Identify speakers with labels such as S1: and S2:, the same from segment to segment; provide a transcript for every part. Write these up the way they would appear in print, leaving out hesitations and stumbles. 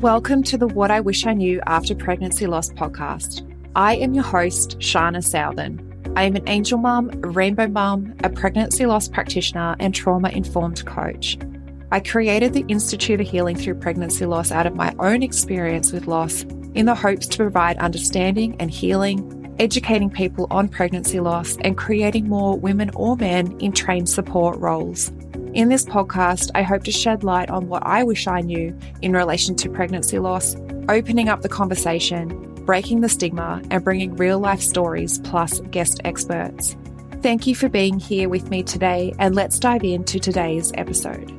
S1: Welcome to the What I Wish I Knew After Pregnancy Loss podcast. I am your host, Shana Southern. I am an angel mum, a rainbow mum, a pregnancy loss practitioner, and trauma-informed coach. I created the Institute of Healing Through Pregnancy Loss out of my own experience with loss in the hopes to provide understanding and healing, educating people on pregnancy loss, and creating more women or men in trained support roles. In this podcast, I hope to shed light on what I wish I knew in relation to pregnancy loss, opening up the conversation, breaking the stigma, and bringing real-life stories plus guest experts. Thank you for being here with me today, and let's dive into today's episode.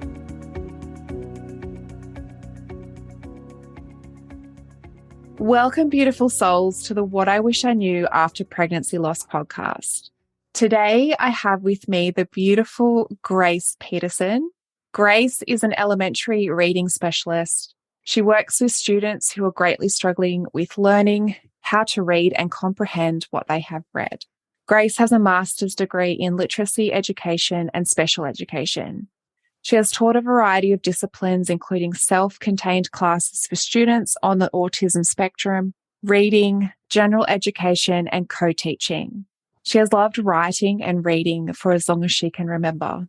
S1: Welcome, beautiful souls, to the What I Wish I Knew After Pregnancy Loss podcast. Today, I have with me the beautiful Grace Peterson. Grace is an elementary reading specialist. She works with students who are greatly struggling with learning how to read and comprehend what they have read. Grace has a master's degree in literacy education and special education. She has taught a variety of disciplines, including self-contained classes for students on the autism spectrum, reading, general education, and co-teaching. She has loved writing and reading for as long as she can remember.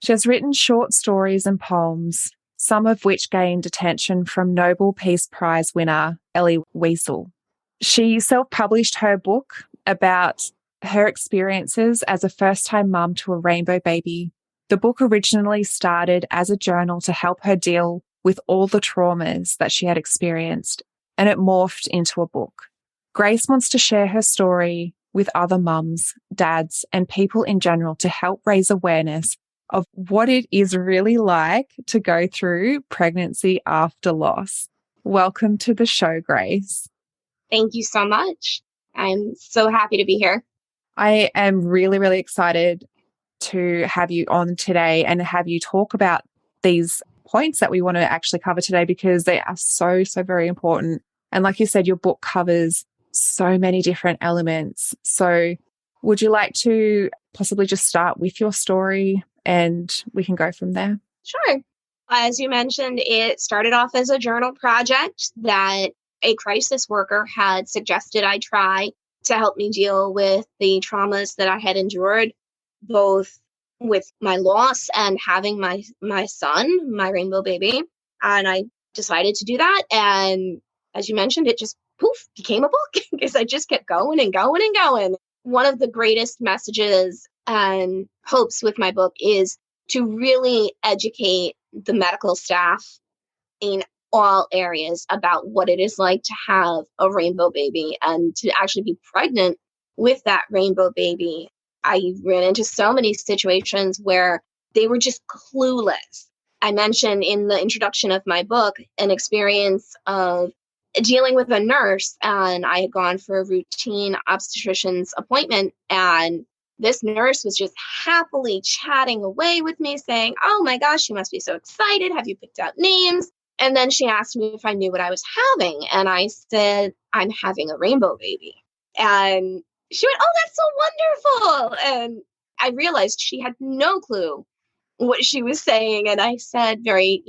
S1: She has written short stories and poems, some of which gained attention from Nobel Peace Prize winner Elie Wiesel. She self-published her book about her experiences as a first-time mum to a rainbow baby. The book originally started as a journal to help her deal with all the traumas that she had experienced, and it morphed into a book. Grace wants to share her story with other mums, dads, and people in general to help raise awareness of what it is really like to go through pregnancy after loss. Welcome to the show, Grace.
S2: Thank you so much. I'm so happy to be here.
S1: I am really, really excited to have you on today and have you talk about these points that we want to actually cover today, because they are so very important. And like you said, your book covers so many different elements. So would you like to possibly just start with your story and we can go from there?
S2: Sure. As you mentioned, it started off as a journal project that a crisis worker had suggested I try to help me deal with the traumas that I had endured, both with my loss and having my son, my rainbow baby. And I decided to do that. And as you mentioned, it just became a book because I just kept going and going and going. One of the greatest messages and hopes with my book is to really educate the medical staff in all areas about what it is like to have a rainbow baby and to actually be pregnant with that rainbow baby. I ran into so many situations where they were just clueless. I mentioned in the introduction of my book an experience of dealing with a nurse, and I had gone for a routine obstetrician's appointment, and this nurse was just happily chatting away with me saying, "Oh my gosh, you must be so excited. Have you picked out names?" And then she asked me if I knew what I was having, and I said, "I'm having a rainbow baby." And she went, "Oh, that's so wonderful." And I realized she had no clue what she was saying, and I said very,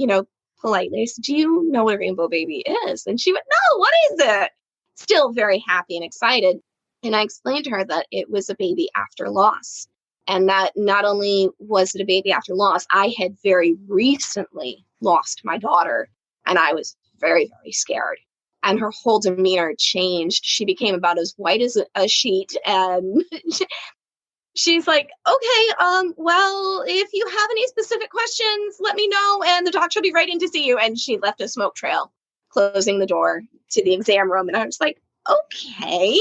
S2: politely, so "Do you know what a rainbow baby is?" And she went, "No, what is it?" Still very happy and excited. And I explained to her that it was a baby after loss. And that not only was it a baby after loss, I had very recently lost my daughter. And I was very, very scared. And her whole demeanor changed. She became about as white as a sheet. And she's like, "Okay, well, if you have any specific questions, let me know, and the doctor will be right in to see you." And she left a smoke trail, closing the door to the exam room. And I was like, okay.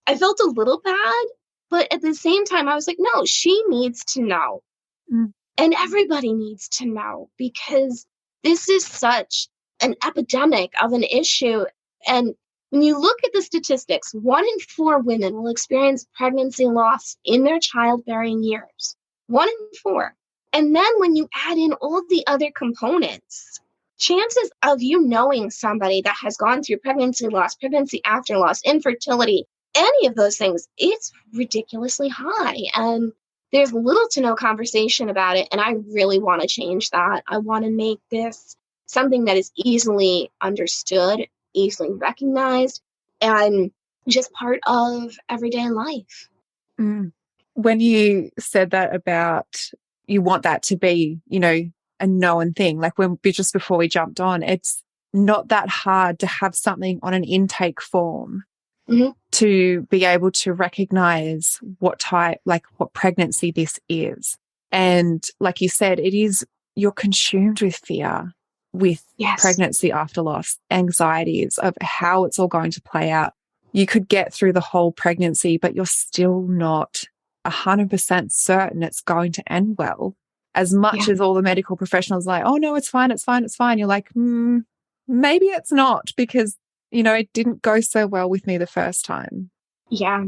S2: I felt a little bad, but at the same time, I was like, no, she needs to know. And everybody needs to know, because this is such an epidemic of an issue. And when you look at the statistics, 1 in 4 women will experience pregnancy loss in their childbearing years. 1 in 4. And then when you add in all the other components, chances of you knowing somebody that has gone through pregnancy loss, pregnancy after loss, infertility, any of those things, it's ridiculously high. And there's little to no conversation about it. And I really want to change that. I want to make this something that is easily understood, easily recognized, and just part of everyday life.
S1: Mm. When you said that about you want that to be, a known thing, like just before we jumped on, it's not that hard to have something on an intake form to be able to recognize what pregnancy this is. And like you said, you're consumed with fear, with pregnancy after loss, anxieties of how it's all going to play out. You could get through the whole pregnancy, but you're still not 100% certain it's going to end well. As much as all the medical professionals are like, oh no, it's fine, it's fine, it's fine. You're like, maybe it's not, because, it didn't go so well with me the first time.
S2: Yeah.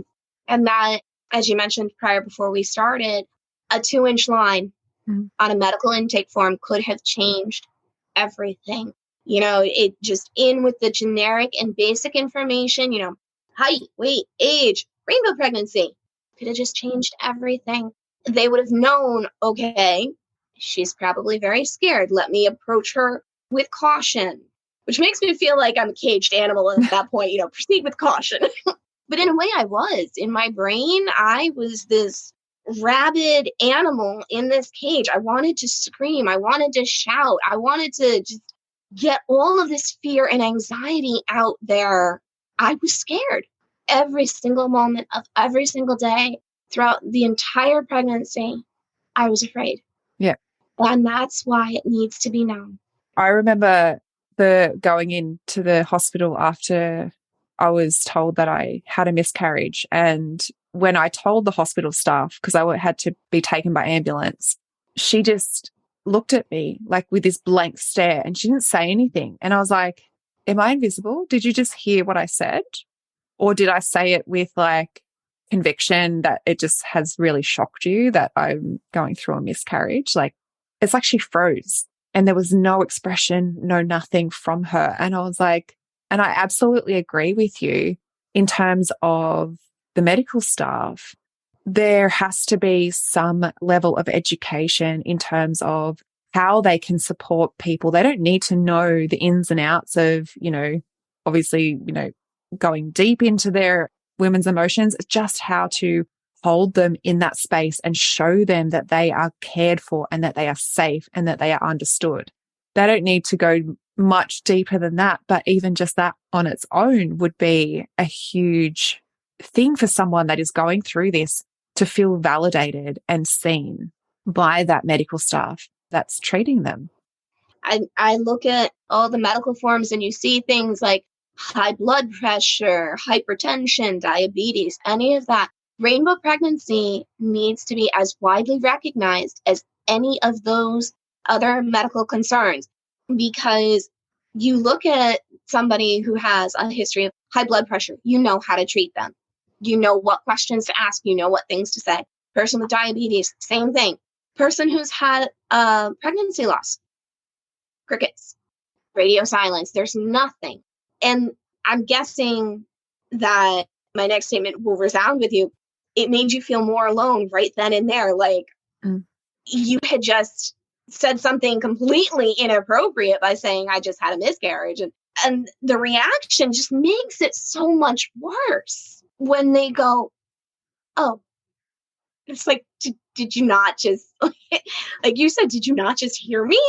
S2: And that, as you mentioned before we started, a 2-inch line on a medical intake form could have changed everything. It just in with the generic and basic information, height, weight, age, rainbow pregnancy, could have just changed everything. They would have known, okay, she's probably very scared. Let me approach her with caution, which makes me feel like I'm a caged animal at that point, proceed with caution. But in a way I was. In my brain, I was this rabid animal in this cage. I wanted to scream. I wanted to shout. I wanted to just get all of this fear and anxiety out there. I was scared every single moment of every single day throughout the entire pregnancy. I was afraid.
S1: Yeah.
S2: And that's why it needs to be known.
S1: I remember going into the hospital after I was told that I had a miscarriage. And when I told the hospital staff, because I had to be taken by ambulance, she just looked at me like with this blank stare and she didn't say anything. And I was like, am I invisible? Did you just hear what I said? Or did I say it with like conviction that it just has really shocked you that I'm going through a miscarriage? Like, it's like she froze and there was no expression, no nothing from her. And I was like, and I absolutely agree with you in terms of the medical staff. There has to be some level of education in terms of how they can support people. They don't need to know the ins and outs of, obviously, going deep into their women's emotions, just how to hold them in that space and show them that they are cared for and that they are safe and that they are understood. They don't need to go much deeper than that, but even just that on its own would be a huge thing for someone that is going through this to feel validated and seen by that medical staff that's treating them.
S2: I look at all the medical forms and you see things like high blood pressure, hypertension, diabetes, any of that. Rainbow pregnancy needs to be as widely recognized as any of those other medical concerns, because you look at somebody who has a history of high blood pressure, you know how to treat them. You know what questions to ask, you know what things to say. Person with diabetes, same thing. Person who's had pregnancy loss, crickets, radio silence, there's nothing. And I'm guessing that my next statement will resound with you. It made you feel more alone right then and there. Like you had just said something completely inappropriate by saying, I just had a miscarriage. And the reaction just makes it so much worse when they go, oh, it's like, did you not just, like you said, did you not just hear me?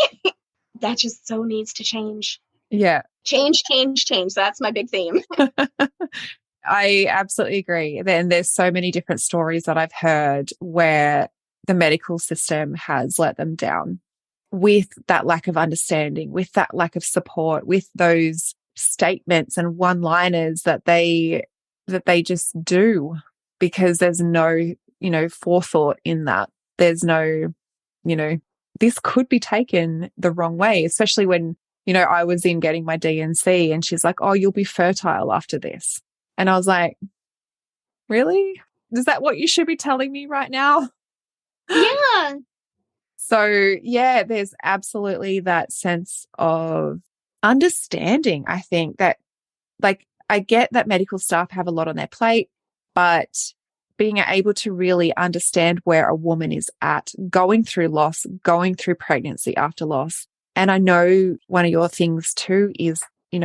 S2: That just so needs to change.
S1: Yeah.
S2: Change. That's my big theme.
S1: I absolutely agree. And there's so many different stories that I've heard where the medical system has let them down with that lack of understanding, with that lack of support, with those statements and one-liners that they just do, because there's no, forethought in that. There's no, this could be taken the wrong way, especially when, I was in getting my DNC and she's like, oh, you'll be fertile after this. And I was like, really? Is that what you should be telling me right now?
S2: Yeah.
S1: So, yeah, there's absolutely that sense of understanding. I think that, like, I get that medical staff have a lot on their plate, but being able to really understand where a woman is at, going through loss, going through pregnancy after loss, And I know one of your things too is,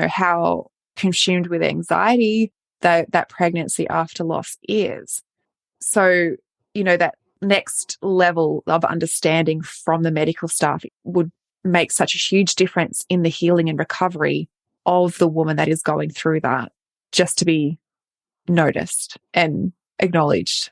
S1: how consumed with anxiety that pregnancy after loss is. So, that next level of understanding from the medical staff would make such a huge difference in the healing and recovery of the woman that is going through that, just to be noticed and acknowledged.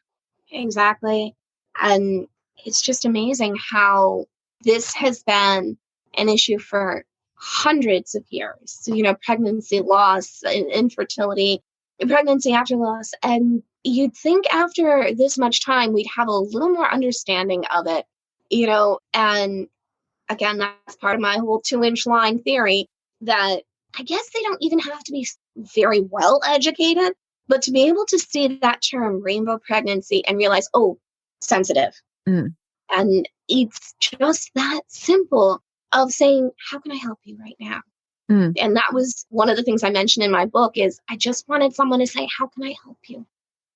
S2: Exactly. And it's just amazing how this has been an issue for hundreds of years. Pregnancy loss, infertility, pregnancy after loss. And you'd think after this much time, we'd have a little more understanding of it, and again, that's part of my whole 2-inch line theory that I guess they don't even have to be very well educated, but to be able to see that term rainbow pregnancy and realize, oh, sensitive.
S1: Mm.
S2: And it's just that simple of saying, how can I help you right now?
S1: Mm.
S2: And that was one of the things I mentioned in my book is I just wanted someone to say, how can I help you?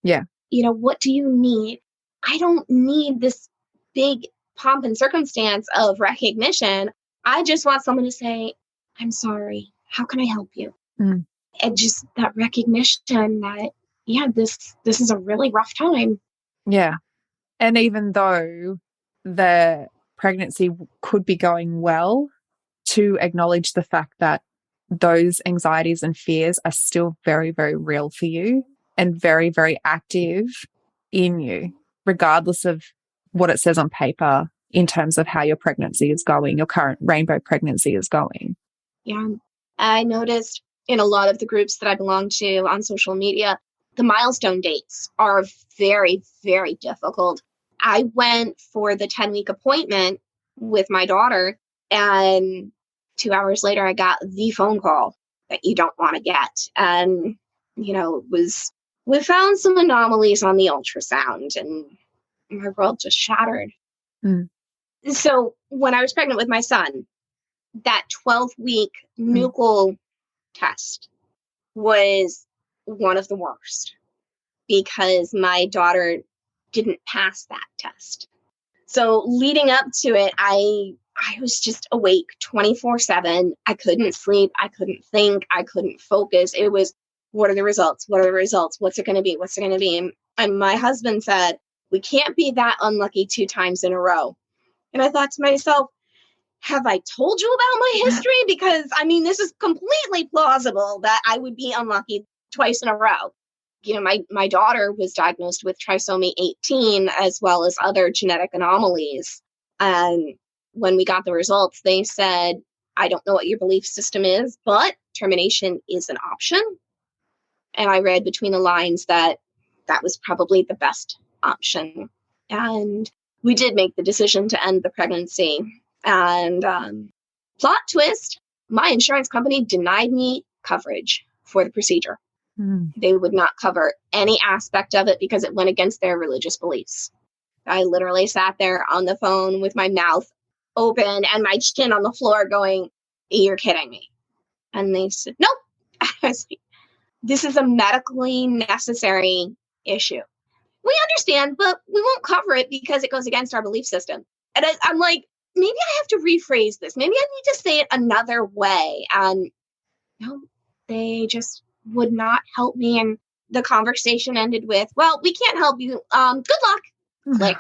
S1: Yeah.
S2: What do you need? I don't need this big pomp and circumstance of recognition. I just want someone to say, I'm sorry. How can I help you?
S1: Mm.
S2: And just that recognition that, yeah, this is a really rough time.
S1: Yeah. And even though the pregnancy could be going well, to acknowledge the fact that those anxieties and fears are still very, very real for you and very, very active in you, regardless of what it says on paper in terms of how your pregnancy is going, your current rainbow pregnancy is going.
S2: Yeah. I noticed in a lot of the groups that I belong to on social media, the milestone dates are very, very difficult. I went for the 10-week appointment with my daughter, and 2 hours later, I got the phone call that you don't want to get. And, we found some anomalies on the ultrasound, and my world just shattered.
S1: Mm.
S2: So when I was pregnant with my son, that 12-week nuchal test was one of the worst because my daughter didn't pass that test. So leading up to it, I was just awake 24/7. I couldn't sleep. I couldn't think. I couldn't focus. It was, what are the results? What are the results? What's it going to be? What's it going to be? And my husband said, we can't be that unlucky 2 times in a row. And I thought to myself, have I told you about my history? Because, this is completely plausible that I would be unlucky twice in a row. My daughter was diagnosed with trisomy 18 as well as other genetic anomalies. And when we got the results, they said, I don't know what your belief system is, but termination is an option. And I read between the lines that that was probably the best option. And we did make the decision to end the pregnancy. And plot twist, my insurance company denied me coverage for the procedure. They would not cover any aspect of it because it went against their religious beliefs. I literally sat there on the phone with my mouth open and my chin on the floor going, you're kidding me. And they said, nope. I was like, this is a medically necessary issue. We understand, but we won't cover it because it goes against our belief system. And I'm like, maybe I have to rephrase this. Maybe I need to say it another way. And no, they just would not help me. And the conversation ended with, well, we can't help you. Good luck. Click.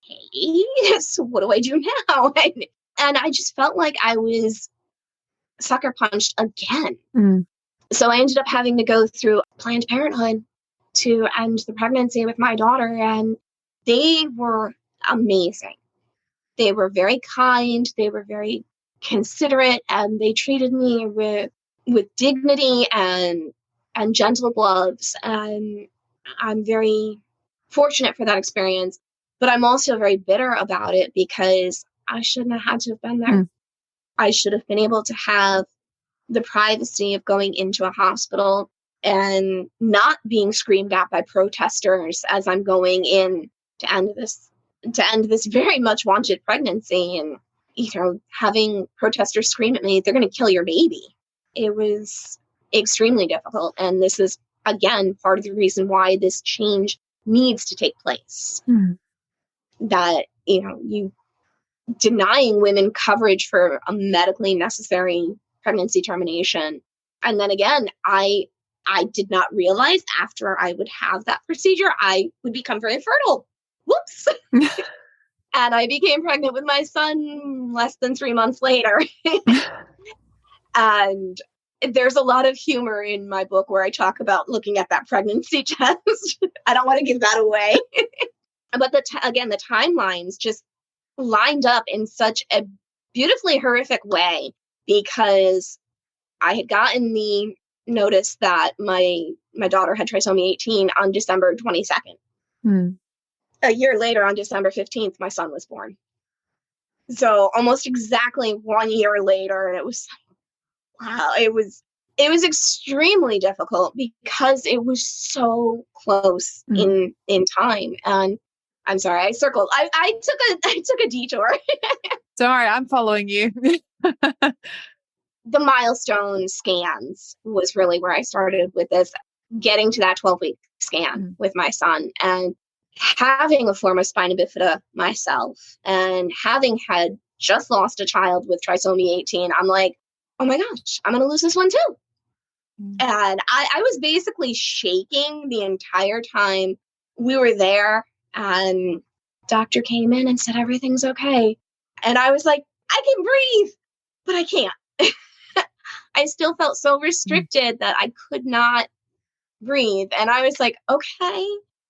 S2: Hey, so what do I do now? And I just felt like I was sucker punched again. So I ended up having to go through Planned Parenthood to end the pregnancy with my daughter. And they were amazing. They were very kind. They were very considerate, and they treated me with dignity and gentle gloves. And I'm very fortunate for that experience, but I'm also very bitter about it because I shouldn't have had to have been there. I should have been able to have the privacy of going into a hospital and not being screamed at by protesters as I'm going in to end this very much wanted pregnancy, and having protesters scream at me, they're going to kill your baby. It was extremely difficult, and this is again part of the reason why this change needs to take place. That you denying women coverage for a medically necessary pregnancy termination. And then again, I did not realize after I would have that procedure, I would become very fertile. Whoops. And I became pregnant with my son less than 3 months later. And there's a lot of humor in my book where I talk about looking at that pregnancy test. I don't want to give that away. But again, the timelines just lined up in such a beautifully horrific way, because I had gotten the notice that my daughter had trisomy 18 on December 22nd. A year later, on December 15th, my son was born. So almost exactly 1 year later, and it was, wow, it was extremely difficult because it was so close in time. And I'm sorry, I circled. I took a detour.
S1: Sorry, I'm following you.
S2: The milestone scans was really where I started with this, getting to that 12-week scan with my son, and having a form of spina bifida myself, and having had just lost a child with trisomy 18, I'm like, oh my gosh, I'm going to lose this one too. And I was basically shaking the entire time we were there. And doctor came in and said, everything's okay. And I was like, I can breathe, but I can't. I still felt so restricted that I could not breathe. And I was like, okay,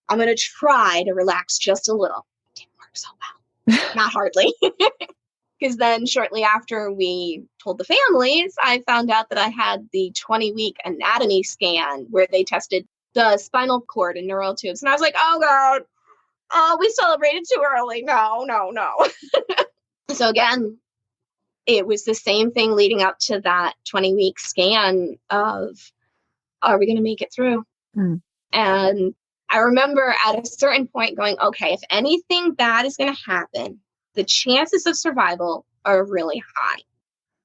S2: I'm going to try to relax just a little. It didn't work so well. Not hardly. Because then shortly after we told the families, I found out that I had the 20-week anatomy scan where they tested the spinal cord and neural tubes. And I was like, oh, God, oh, we celebrated too early. No. So again, it was the same thing leading up to that 20-week scan of, are we going to make it through? And I remember at a certain point going, okay, if anything bad is going to happen, the chances of survival are really high.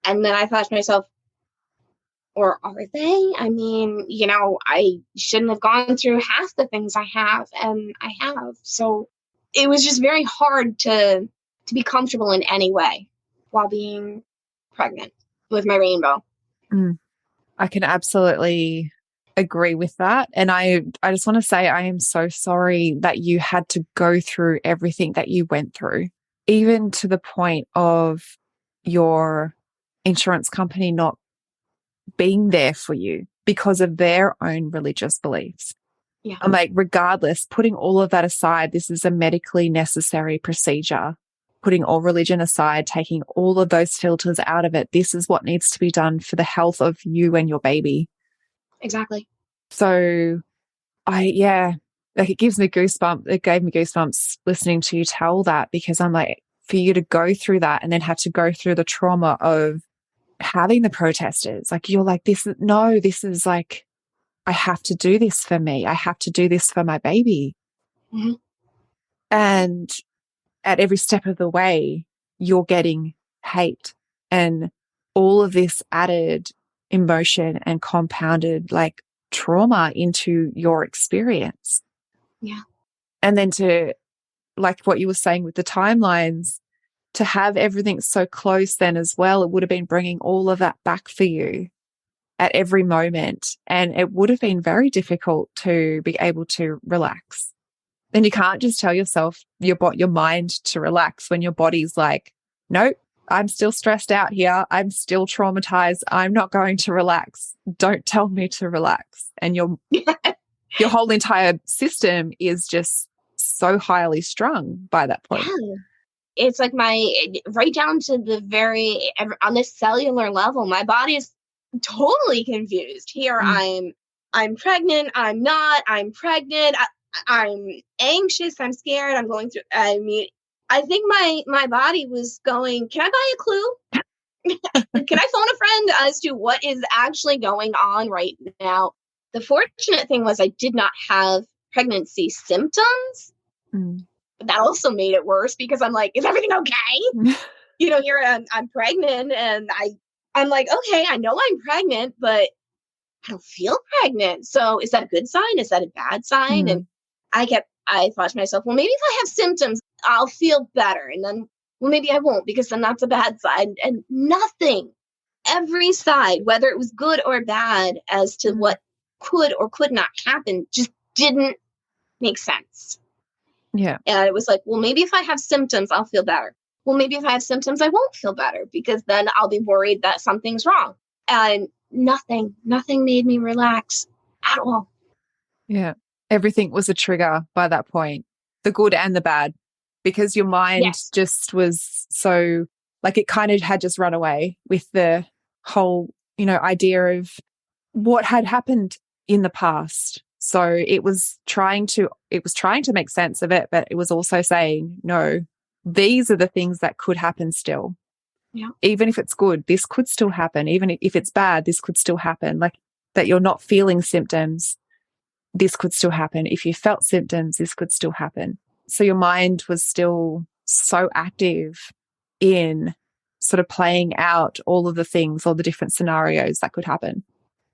S2: And then I thought to myself, or are they? I mean, I shouldn't have gone through half the things I have, and I have. So it was just very hard to be comfortable in any way while being pregnant with my rainbow.
S1: I can absolutely agree with that. And I just want to say I am so sorry that you had to go through everything that you went through, even to the point of your insurance company not being there for you because of their own religious beliefs.
S2: Yeah.
S1: I'm like, regardless, putting all of that aside, this is a medically necessary procedure. Putting all religion aside, taking all of those filters out of it, this is what needs to be done for the health of you and your baby.
S2: Exactly.
S1: So it gives me goosebumps. It gave me goosebumps listening to you tell that, because I'm like, for you to go through that and then have to go through the trauma of having the protesters, like, you're like, this is like, I have to do this for me. I have to do this for my baby. And at every step of the way, you're getting hate and all of this added emotion and compounded like trauma into your experience.
S2: Yeah.
S1: And then to, like what you were saying with the timelines, to have everything so close then as well, it would have been bringing all of that back for you at every moment. And it would have been very difficult to be able to relax. And you can't just tell yourself, your mind to relax when your body's like, nope, I'm still stressed out here. I'm still traumatized. I'm not going to relax. Don't tell me to relax. And your whole entire system is just so highly strung by that point.
S2: Yeah. It's like right down to on the cellular level, my body is totally confused. Here I'm pregnant. I'm not. I'm pregnant. I'm anxious. I'm scared. I'm going through. I mean, I think my body was going, can I buy a clue? Can I phone a friend as to what is actually going on right now? The fortunate thing was I did not have pregnancy symptoms. But that also made it worse because I'm like, is everything okay? Here I'm pregnant, and I'm like, okay, I know I'm pregnant, but I don't feel pregnant. So is that a good sign? Is that a bad sign? And I thought to myself, well, maybe if I have symptoms, I'll feel better. And then well, maybe I won't because then that's a bad side. And nothing, every side, whether it was good or bad as to what could or could not happen, just didn't make sense.
S1: Yeah.
S2: And it was like, well, maybe if I have symptoms, I'll feel better. Well, maybe if I have symptoms, I won't feel better because then I'll be worried that something's wrong. And nothing made me relax at all.
S1: Yeah. Everything was a trigger by that point, the good and the bad, because your mind just was so, like, it kind of had just run away with the whole, idea of what had happened in the past. So it was trying to make sense of it, but it was also saying, no, these are the things that could happen still.
S2: Yeah.
S1: Even if it's good, this could still happen. Even if it's bad, this could still happen. Like that you're not feeling symptoms, this could still happen. If you felt symptoms, this could still happen. So your mind was still so active in sort of playing out all of the things, all the different scenarios that could happen.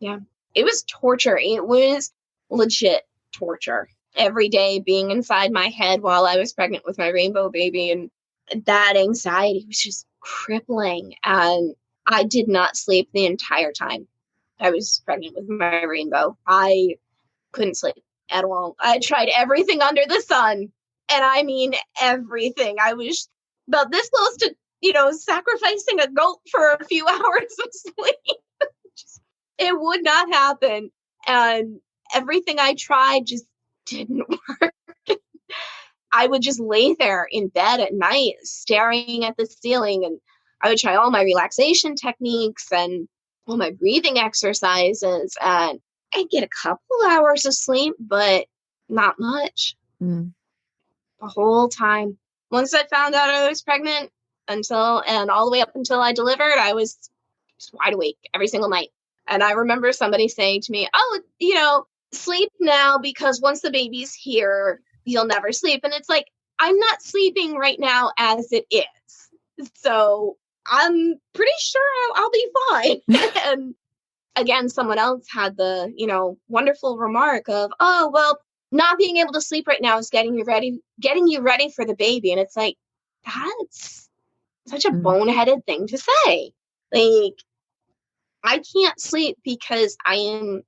S2: Yeah. It was torture. It was legit torture. Every day being inside my head while I was pregnant with my rainbow baby, and that anxiety was just crippling. And I did not sleep the entire time I was pregnant with my rainbow. I couldn't sleep at all. I tried everything under the sun. And I mean everything. I was about this close to, sacrificing a goat for a few hours of sleep. It would not happen. And everything I tried just didn't work. I would just lay there in bed at night staring at the ceiling, and I would try all my relaxation techniques and all my breathing exercises, and I'd get a couple hours of sleep, but not much. The whole time. Once I found out I was pregnant and all the way up until I delivered, I was just wide awake every single night. And I remember somebody saying to me, oh, sleep now because once the baby's here, you'll never sleep. And it's like, I'm not sleeping right now as it is. So I'm pretty sure I'll be fine. And again, someone else had the, wonderful remark of, oh, well, not being able to sleep right now is getting you ready for the baby. And it's like, that's such a boneheaded thing to say. Like, I can't sleep because I am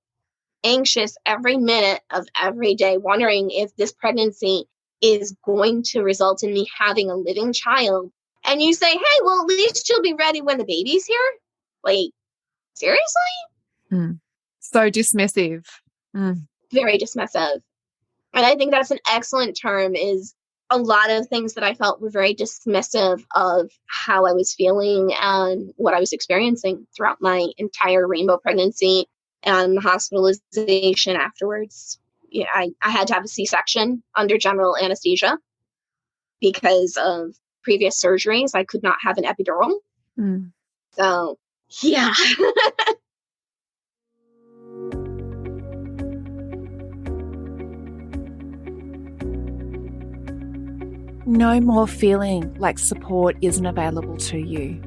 S2: anxious every minute of every day, wondering if this pregnancy is going to result in me having a living child. And you say, hey, well, at least you'll be ready when the baby's here. Like, seriously?
S1: So dismissive.
S2: Very dismissive. And I think that's an excellent term. Is a lot of things that I felt were very dismissive of how I was feeling and what I was experiencing throughout my entire rainbow pregnancy and the hospitalization afterwards. Yeah, I had to have a C-section under general anesthesia because of previous surgeries. I could not have an epidural. So, yeah.
S1: No more feeling like support isn't available to you.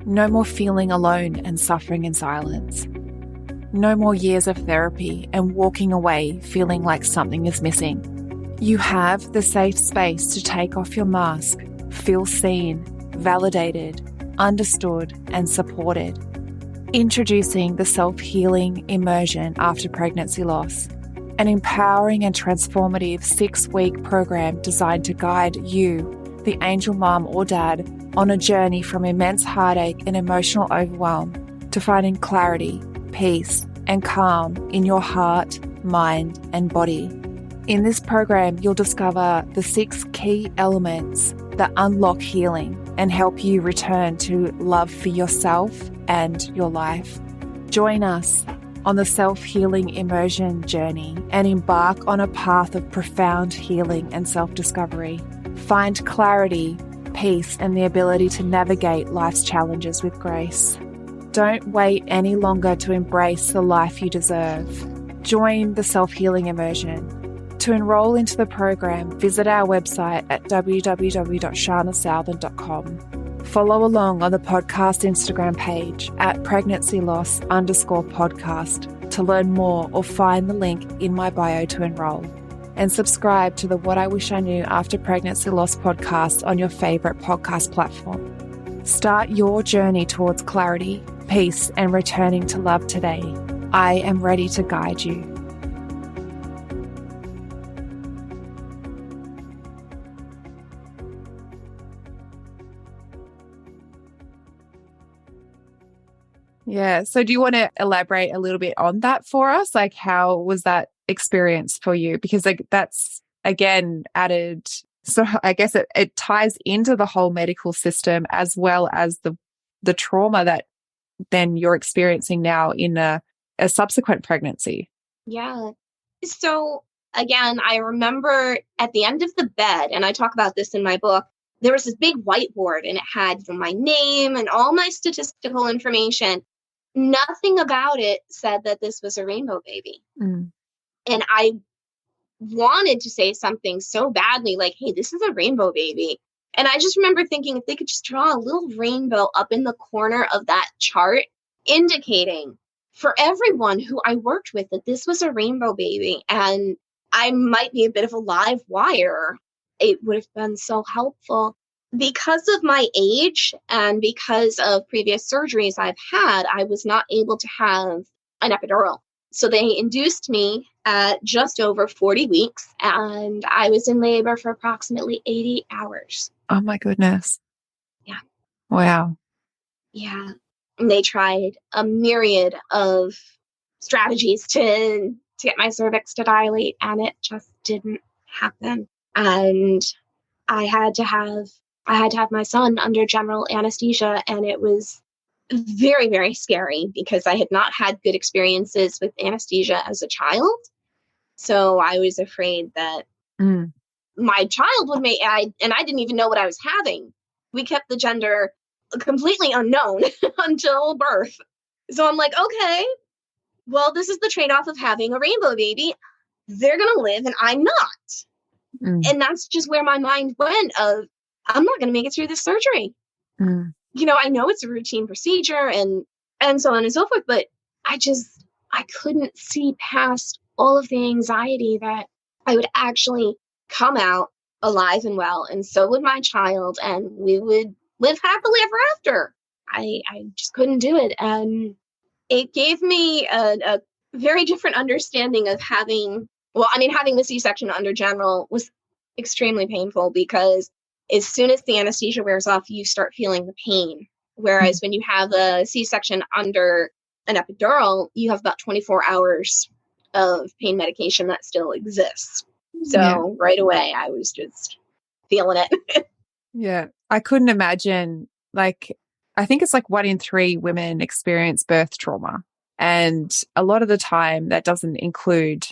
S1: No more feeling alone and suffering in silence. No more years of therapy and walking away feeling like something is missing. You have the safe space to take off your mask, feel seen, validated, understood, and supported. Introducing the self-healing immersion after pregnancy loss, an empowering and transformative 6-week program designed to guide you, the angel mom or dad, on a journey from immense heartache and emotional overwhelm to finding clarity, peace, and calm in your heart, mind, and body. In this program, you'll discover the 6 key elements that unlock healing and help you return to love for yourself and your life. Join us on the self-healing immersion journey and embark on a path of profound healing and self-discovery. Find clarity, peace, and the ability to navigate life's challenges with grace. Don't wait any longer to embrace the life you deserve. Join the self-healing immersion. To enroll into the program, visit our website at www.shanasouthern.com. Follow along on the podcast Instagram page at pregnancyloss_podcast to learn more or find the link in my bio to enroll. and subscribe to the What I Wish I Knew After Pregnancy Loss podcast on your favorite podcast platform. Start your journey towards clarity, peace, and returning to love today. I am ready to guide you. Yeah. So do you want to elaborate a little bit on that for us? Like, how was that experience for you? Because like that's again added. So I guess it ties into the whole medical system as well as the trauma that then you're experiencing now in a subsequent pregnancy.
S2: Yeah. So again, I remember at the end of the bed, and I talk about this in my book, there was this big whiteboard and it had my name and all my statistical information. Nothing about it said that this was a rainbow baby.
S1: Mm.
S2: And I wanted to say something so badly like, hey, this is a rainbow baby. And I just remember thinking if they could just draw a little rainbow up in the corner of that chart, indicating for everyone who I worked with that this was a rainbow baby and I might be a bit of a live wire, it would have been so helpful. Because of my age and because of previous surgeries I've had, I was not able to have an epidural. So they induced me at just over 40 weeks, and I was in labor for approximately 80 hours.
S1: Oh my goodness.
S2: Yeah.
S1: Wow.
S2: Yeah. And they tried a myriad of strategies to get my cervix to dilate, and it just didn't happen. And I had to have my son under general anesthesia, and it was very, very scary because I had not had good experiences with anesthesia as a child. So I was afraid that my child would and I didn't even know what I was having. We kept the gender completely unknown until birth. So I'm like, okay, well, this is the trade-off of having a rainbow baby. They're going to live and I'm not. And that's just where my mind went of, I'm not going to make it through this surgery. You know, I know it's a routine procedure and so on and so forth, but I couldn't see past all of the anxiety that I would actually come out alive and well. And so would my child, and we would live happily ever after. I just couldn't do it. And it gave me a very different understanding of having the C-section under general was extremely painful because as soon as the anesthesia wears off, you start feeling the pain. Whereas when you have a C-section under an epidural, you have about 24 hours of pain medication that still exists. So right away, I was just feeling it.
S1: Yeah. I couldn't imagine, like, I think it's like 1 in 3 women experience birth trauma. And a lot of the time that doesn't include,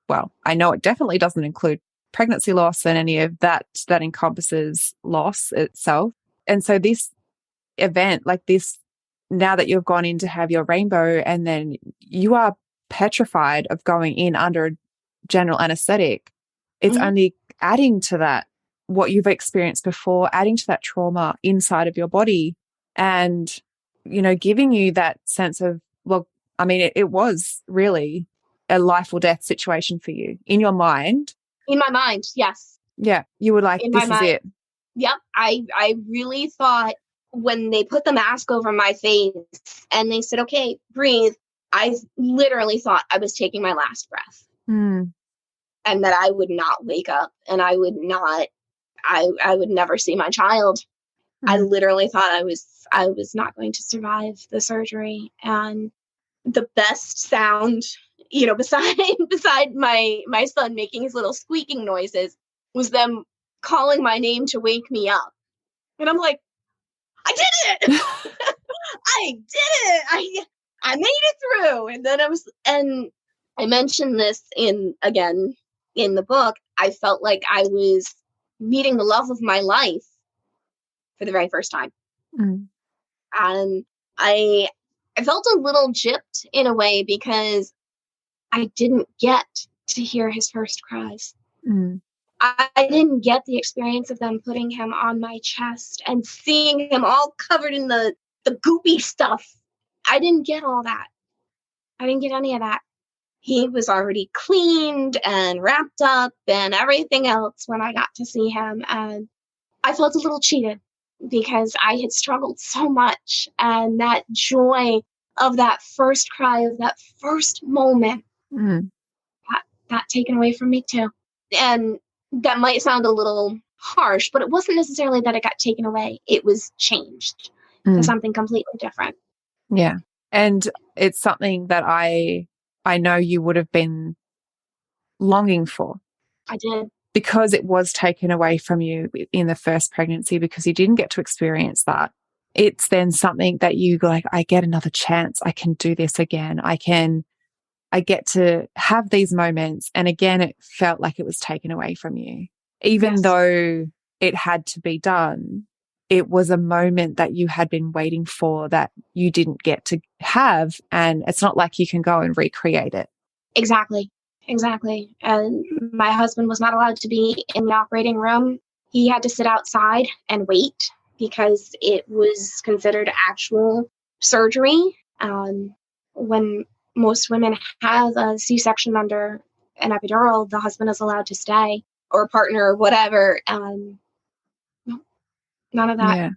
S1: well, I know it definitely doesn't include pregnancy loss and any of that encompasses loss itself. And so this event like this, now that you've gone in to have your rainbow and then you are petrified of going in under general anesthetic, it's only adding to that, what you've experienced before, adding to that trauma inside of your body and, you know, giving you that sense of, well, I mean, it was really a life or death situation for you in your mind.
S2: In my mind, yes.
S1: Yeah. You were like, this is it.
S2: Yep. I really thought when they put the mask over my face and they said, okay, breathe, I literally thought I was taking my last breath and that I would not wake up and I would never see my child. I literally thought I was not going to survive the surgery. And the best sound, you know, beside my son making his little squeaking noises was them calling my name to wake me up. And I'm like, I did it! I did it! I made it through. And then I mentioned this in the book. I felt like I was meeting the love of my life for the very first time. And I felt a little gypped in a way because I didn't get to hear his first cries. I didn't get the experience of them putting him on my chest and seeing him all covered in the goopy stuff. I didn't get all that. I didn't get any of that. he was already cleaned and wrapped up and everything else when I got to see him. And I felt a little cheated because I had struggled so much. And that joy of that first cry, of that first moment, got taken away from me too. And that might sound a little harsh, but it wasn't necessarily that it got taken away. It was changed to something completely different.
S1: Yeah. And it's something that I know you would have been longing for.
S2: I did.
S1: Because it was taken away from you in the first pregnancy, because you didn't get to experience that. It's then something that you like, I get another chance. I can do this again. I get to have these moments. And again, it felt like it was taken away from you. Even though it had to be done, it was a moment that you had been waiting for that you didn't get to have. And it's not like you can go and recreate it.
S2: Exactly. And my husband was not allowed to be in the operating room. He had to sit outside and wait because it was considered actual surgery. When most women have a C-section under an epidural, the husband is allowed to stay, or a partner or whatever. None of that.
S1: Yeah.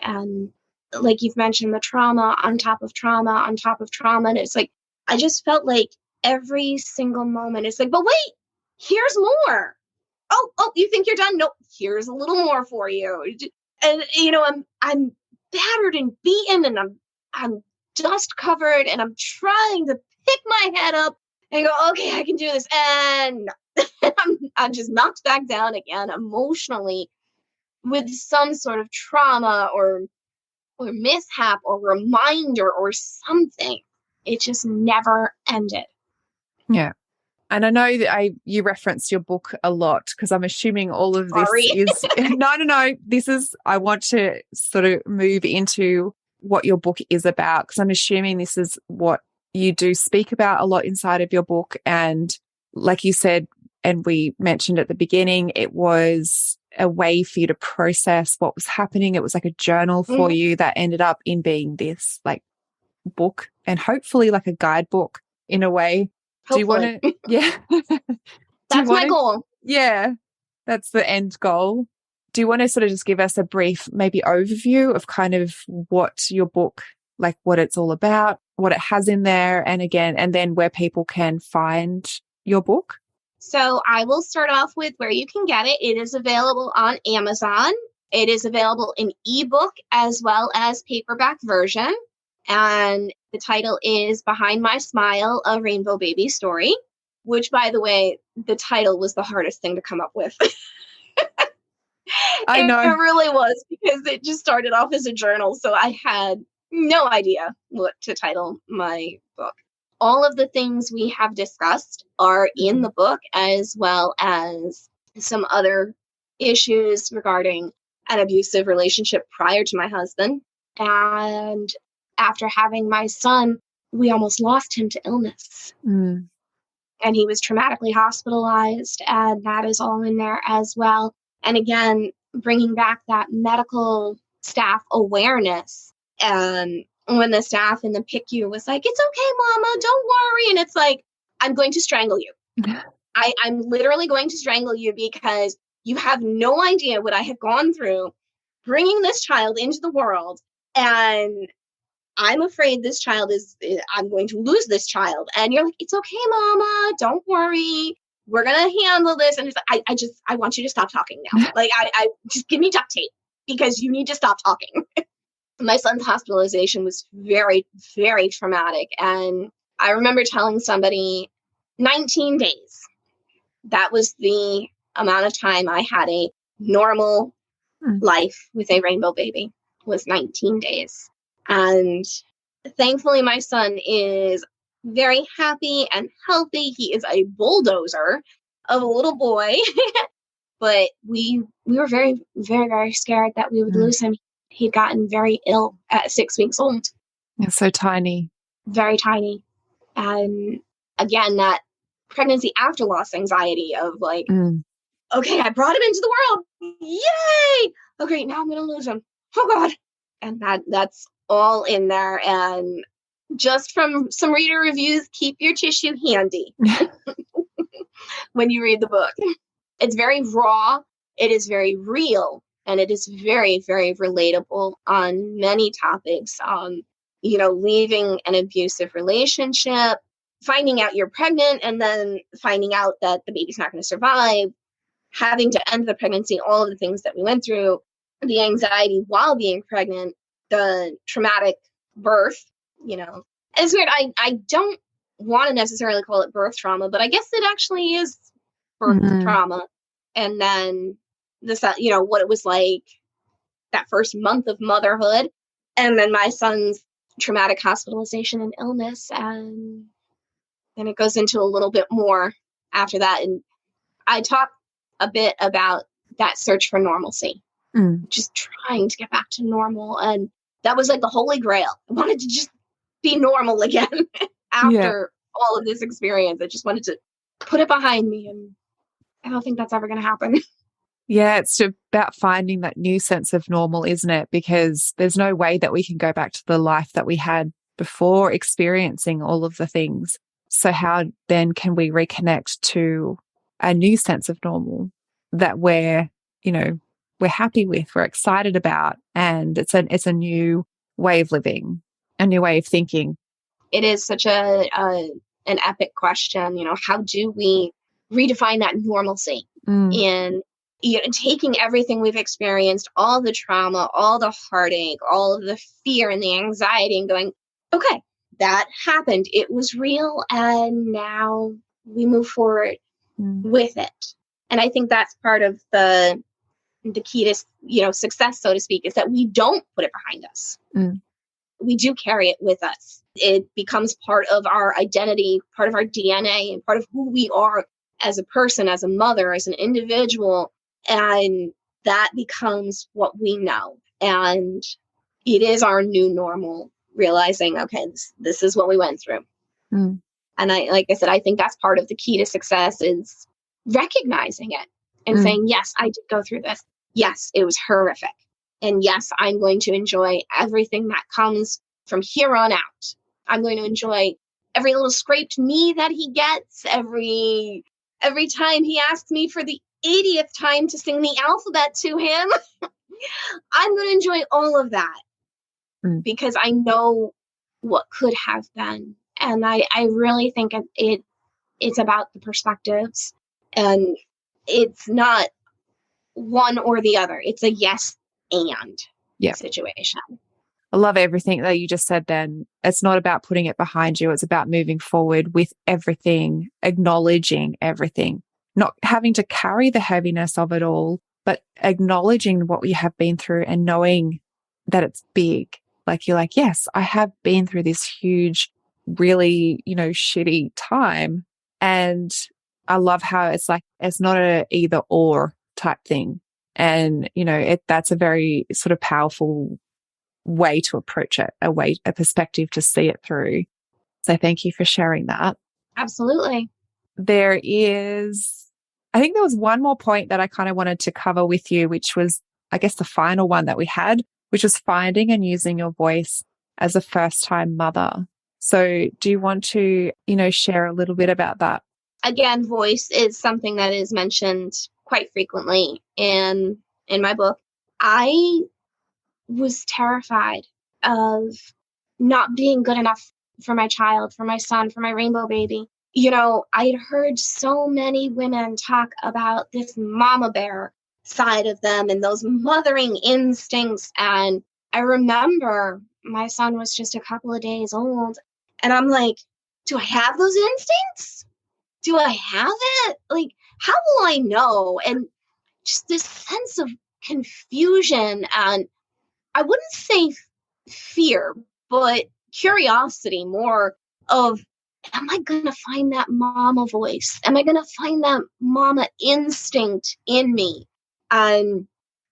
S2: And like you've mentioned, the trauma on top of trauma on top of trauma. And it's like, I just felt like every single moment, it's like, but wait, here's more. Oh, you think you're done? Nope, here's a little more for you. And I'm battered and beaten, and I'm dust covered, and I'm trying to pick my head up and go, okay, I can do this. And I'm just knocked back down again emotionally with some sort of trauma or mishap or reminder or something. It just never ended.
S1: Yeah. And I know that you referenced your book a lot, because I'm assuming all of this is no. This is, I want to sort of move into what your book is about, because I'm assuming this is what you do speak about a lot inside of your book. And like you said, and we mentioned at the beginning, it was a way for you to process what was happening. It was like a journal for you that ended up in being this like book, and hopefully like a guidebook in a way.
S2: Hopefully.
S1: Do you want to? Yeah.
S2: That's my goal.
S1: Yeah. That's the end goal. Do you want to sort of just give us a brief maybe overview of kind of what your book, like what it's all about, what it has in there, and then where people can find your book?
S2: So I will start off with where you can get it. It is available on Amazon. It is available in ebook as well as paperback version. And the title is Behind My Smile, A Rainbow Baby Story, which, by the way, the title was the hardest thing to come up with.
S1: I know.
S2: It really was, because it just started off as a journal. So I had no idea what to title my book. All of the things we have discussed are in the book, as well as some other issues regarding an abusive relationship prior to my husband. And after having my son, we almost lost him to illness. And he was traumatically hospitalized, and that is all in there as well. And again, bringing back that medical staff awareness. And when the staff in the PICU was like, it's okay, mama, don't worry. And it's like, I'm going to strangle you. I'm literally going to strangle you, because you have no idea what I have gone through bringing this child into the world. And I'm afraid this child I'm going to lose this child. And you're like, it's okay, mama, don't worry. We're going to handle this. And it's like, I want you to stop talking now. Like, I just give me duct tape, because you need to stop talking. My son's hospitalization was very, very traumatic. And I remember telling somebody 19 days. That was the amount of time I had a normal life with a rainbow baby, was 19 days. And thankfully, my son is very happy and healthy. He is a bulldozer of a little boy. But we were very, very, very scared that we would lose him. He'd gotten very ill at 6 weeks old.
S1: It's so tiny. Very
S2: tiny. And again, that pregnancy after loss anxiety of like, okay, I brought him into the world. Yay! Okay, now I'm going to lose him. Oh, God. And that's all in there. And just from some reader reviews, keep your tissue handy when you read the book. It's very raw. It is very real. And it is very, very relatable on many topics. Leaving an abusive relationship, finding out you're pregnant, and then finding out that the baby's not going to survive, having to end the pregnancy, all of the things that we went through, the anxiety while being pregnant, the traumatic birth, It's weird. I don't want to necessarily call it birth trauma, but I guess it actually is birth trauma. And then what it was like that first month of motherhood, and then my son's traumatic hospitalization and illness, and then it goes into a little bit more after that. And I talk a bit about that search for normalcy, just trying to get back to normal. And that was like the holy grail. I wanted to just be normal again after all of this experience. I just wanted to put it behind me, and I don't think that's ever going to happen.
S1: Yeah, it's about finding that new sense of normal, isn't it? Because there's no way that we can go back to the life that we had before experiencing all of the things. So how then can we reconnect to a new sense of normal that we're happy with, we're excited about, and it's a new way of living, a new way of thinking.
S2: It is such an epic question. How do we redefine that normalcy in taking everything we've experienced, all the trauma, all the heartache, all of the fear and the anxiety, and going, okay, that happened. It was real. And now we move forward with it. And I think that's part of the key to, success, so to speak, is that we don't put it behind us. We do carry it with us. It becomes part of our identity, part of our DNA, and part of who we are as a person, as a mother, as an individual. And that becomes what we know. And it is our new normal, realizing, okay, this is what we went through. And like I said, I think that's part of the key to success, is recognizing it and saying, yes, I did go through this. Yes, it was horrific. And yes, I'm going to enjoy everything that comes from here on out. I'm going to enjoy every little scraped knee that he gets, every time he asks me for the 80th time to sing the alphabet to him. I'm going to enjoy all of that because I know what could have been. And I really think it's about the perspectives, and it's not one or the other. It's a yes and situation.
S1: I love everything that you just said then. It's not about putting it behind you. It's about moving forward with everything, acknowledging everything, not having to carry the heaviness of it all, but acknowledging what you have been through and knowing that it's big. Like you're like, yes, I have been through this huge, really, shitty time. And I love how it's like, it's not a either or type thing. And, that's a very sort of powerful way to approach it, a perspective to see it through. So thank you for sharing that.
S2: Absolutely.
S1: I think there was one more point that I kind of wanted to cover with you, which was, I guess, the final one that we had, which was finding and using your voice as a first-time mother. So do you want to, share a little bit about that?
S2: Again, voice is something that is mentioned quite frequently in my book. I was terrified of not being good enough for my child, for my son, for my rainbow baby. I had heard so many women talk about this mama bear side of them and those mothering instincts. And I remember my son was just a couple of days old, and I'm like, do I have those instincts? Do I have it? Like, how will I know? And just this sense of confusion, and I wouldn't say fear, but curiosity, more of, am I going to find that mama voice? Am I going to find that mama instinct in me? And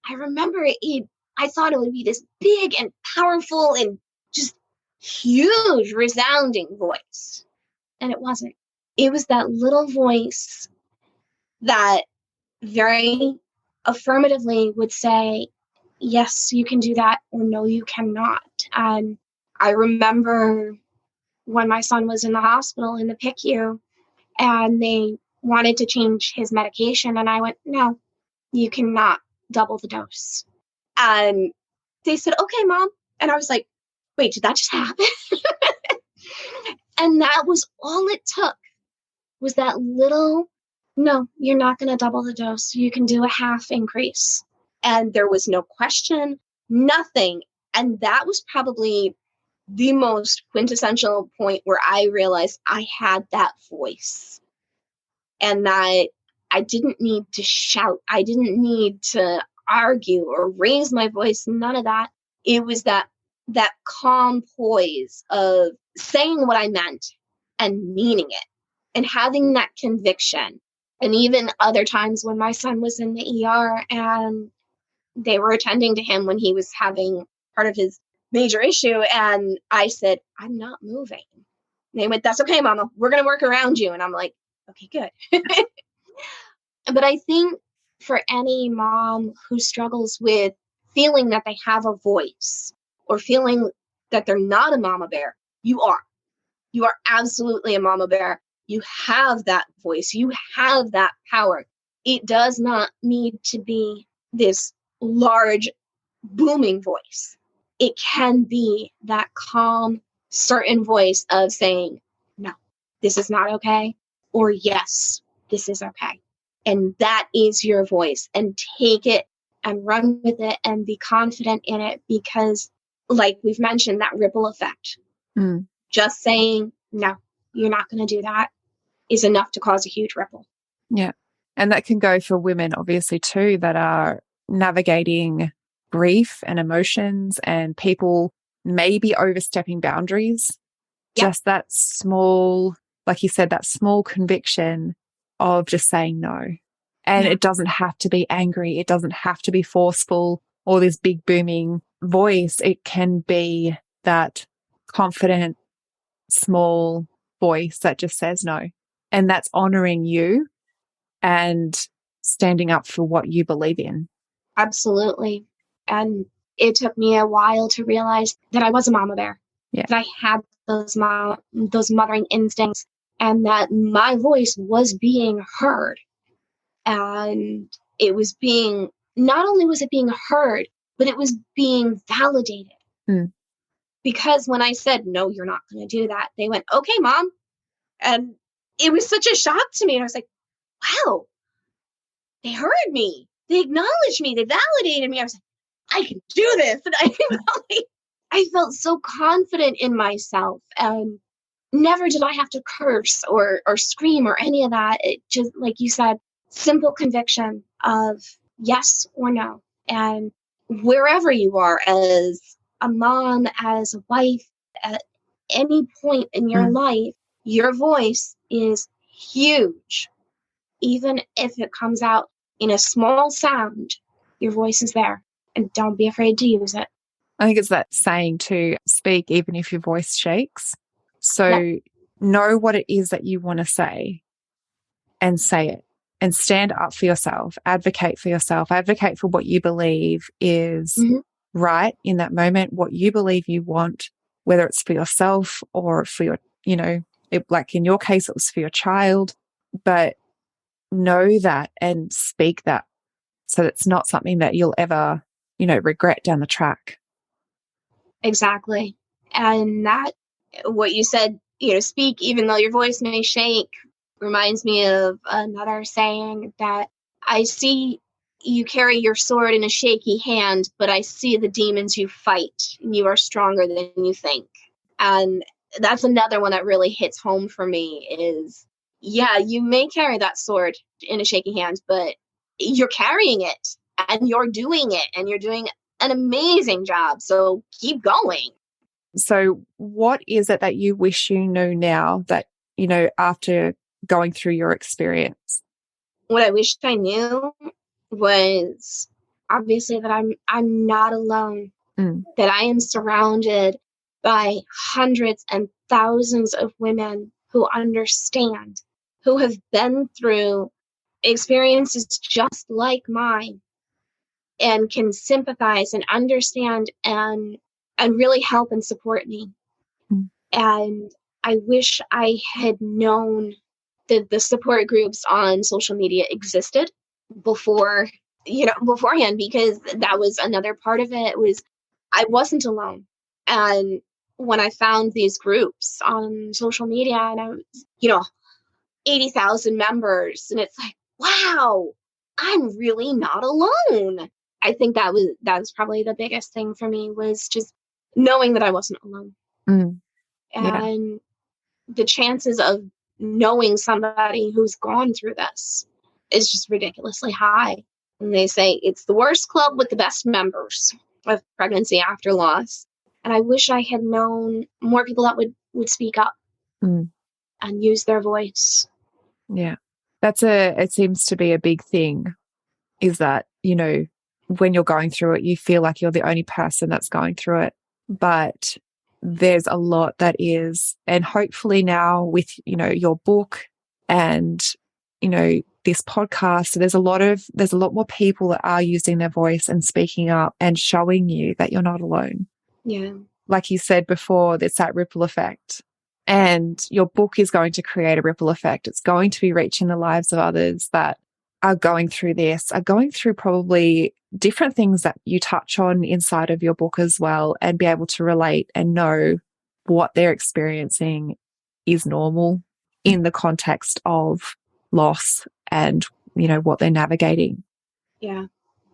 S2: I remember I thought it would be this big and powerful and just huge resounding voice. And it wasn't. It was that little voice that very affirmatively would say, yes, you can do that, or no, you cannot. And I remember when my son was in the hospital in the PICU and they wanted to change his medication. And I went, no, you cannot double the dose. And they said, okay, Mom. And I was like, wait, did that just happen? And that was all it took, was that little, no, you're not going to double the dose. You can do a half increase. And there was no question, nothing. And that was probably the most quintessential point where I realized I had that voice and that I didn't need to shout. I didn't need to argue or raise my voice. None of that. It was that calm poise of saying what I meant and meaning it and having that conviction. And even other times when my son was in the ER and they were attending to him when he was having part of his major issue. And I said, I'm not moving. And they went, that's okay, Mama. We're going to work around you. And I'm like, okay, good. But I think for any mom who struggles with feeling that they have a voice or feeling that they're not a mama bear, you are. You are absolutely a mama bear. You have that voice. You have that power. It does not need to be this large, booming voice. It can be that calm, certain voice of saying, no, this is not okay, or yes, this is okay. And that is your voice. And take it and run with it and be confident in it because, like we've mentioned, that ripple effect. Just saying, no, you're not going to do that is enough to cause a huge ripple.
S1: Yeah. And that can go for women, obviously, too, that are navigating grief and emotions and people maybe overstepping boundaries. Yep. Just that small, like you said, that small conviction of just saying no. And it doesn't have to be angry. It doesn't have to be forceful or this big booming voice. It can be that confident, small voice that just says no. And that's honoring you and standing up for what you believe in.
S2: Absolutely. And it took me a while to realize that I was a mama bear.
S1: Yeah.
S2: That I had those mothering instincts and that my voice was being heard. And it was being, not only was it being heard, but it was being validated. Because when I said, no, you're not going to do that, they went, okay, Mom. And it was such a shock to me. And I was like, wow, they heard me. They acknowledged me. They validated me. I was like, I can do this. And I felt so confident in myself. And never did I have to curse or scream or any of that. It just, like you said, simple conviction of yes or no. And wherever you are, as a mom, as a wife, at any point in your life, your voice is huge. Even if it comes out in a small sound, your voice is there. And don't be afraid to use it.
S1: I think it's that saying to speak even if your voice shakes. So know what it is that you want to say and say it. And stand up for yourself, advocate for yourself, advocate for what you believe is right in that moment, what you believe you want, whether it's for yourself or for your, like in your case, it was for your child, but know that and speak that so it's not something that you'll ever, regret down the track.
S2: Exactly. And that, what you said, speak even though your voice may shake, reminds me of another saying that I see you carry your sword in a shaky hand, but I see the demons you fight, and you are stronger than you think. And that's another one that really hits home for me is, yeah, you may carry that sword in a shaky hand, but you're carrying it and you're doing it and you're doing an amazing job. So keep going.
S1: So what is it that you wish you knew now that, after going through your experience?
S2: What I wished I knew was obviously that I'm not alone, that I am surrounded by hundreds and thousands of women who understand, who have been through experiences just like mine and can sympathize and understand and really help and support me. And I wish I had known that the support groups on social media existed beforehand, because that was another part of it. Was I wasn't alone. And when I found these groups on social media, and I was, 80,000 members, and it's like, wow, I'm really not alone. I think that was probably the biggest thing for me, was just knowing that I wasn't alone.
S1: Yeah.
S2: And the chances of knowing somebody who's gone through this is just ridiculously high. And they say it's the worst club with the best members of pregnancy after loss. And I wish I had known more people that would speak up and use their voice.
S1: Yeah. It seems to be a big thing, is that, when you're going through it, you feel like you're the only person that's going through it. But there's a lot that is, and hopefully now with, your book and, this podcast, there's a lot more people that are using their voice and speaking up and showing you that you're not alone.
S2: Yeah.
S1: Like you said before, there's that ripple effect. And your book is going to create a ripple effect. It's going to be reaching the lives of others that are going through this, are going through probably different things that you touch on inside of your book as well, and be able to relate and know what they're experiencing is normal in the context of loss and, what they're navigating.
S2: Yeah.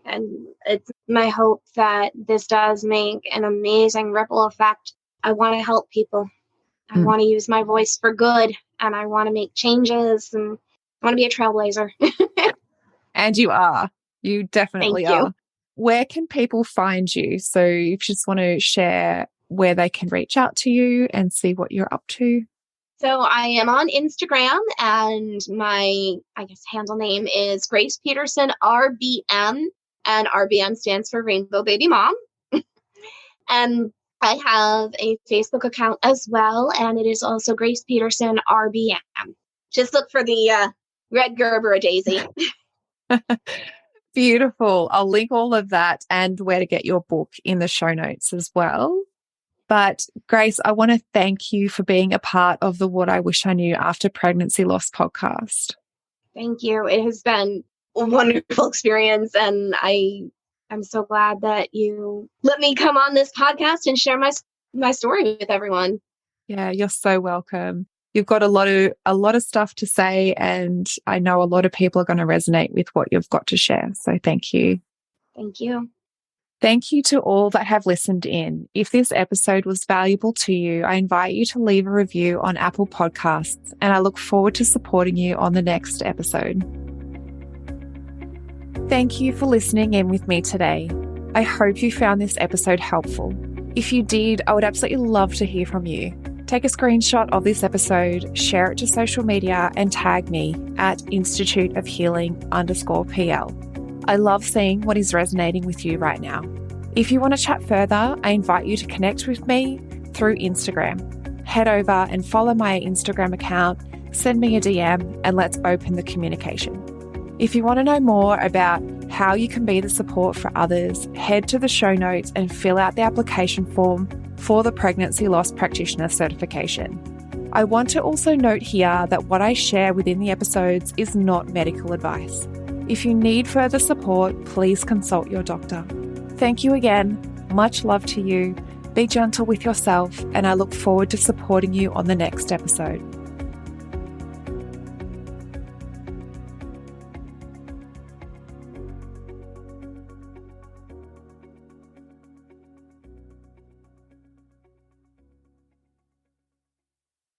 S2: And it's my hope that this does make an amazing ripple effect. I want to help people. I want to use my voice for good, and I want to make changes, and I want to be a trailblazer.
S1: And you are. You definitely
S2: Thank you.
S1: are. Where can people find you? So if you just want to share where they can reach out to you and see what you're up to.
S2: So I am on Instagram, and my, handle name is Grace Peterson, RBM, and RBM stands for Rainbow Baby Mom. And I have a Facebook account as well, and it is also Grace Peterson, RBM. Just look for the red Gerber daisy.
S1: Beautiful. I'll link all of that and where to get your book in the show notes as well. But Grace, I want to thank you for being a part of the What I Wish I Knew After Pregnancy Loss podcast.
S2: Thank you. It has been a wonderful experience, and I'm so glad that you let me come on this podcast and share my story with everyone.
S1: Yeah, you're so welcome. You've got a lot of stuff to say, and I know a lot of people are going to resonate with what you've got to share. So thank you.
S2: Thank you.
S1: Thank you to all that have listened in. If this episode was valuable to you, I invite you to leave a review on Apple Podcasts, and I look forward to supporting you on the next episode. Thank you for listening in with me today. I hope you found this episode helpful. If you did, I would absolutely love to hear from you. Take a screenshot of this episode, share it to social media, and tag me at Institute of Healing _PL. I love seeing what is resonating with you right now. If you want to chat further, I invite you to connect with me through Instagram. Head over and follow my Instagram account, send me a DM, and let's open the communication. If you want to know more about how you can be the support for others, head to the show notes and fill out the application form for the Pregnancy Loss Practitioner certification. I want to also note here that what I share within the episodes is not medical advice. If you need further support, please consult your doctor. Thank you again. Much love to you. Be gentle with yourself, and I look forward to supporting you on the next episode.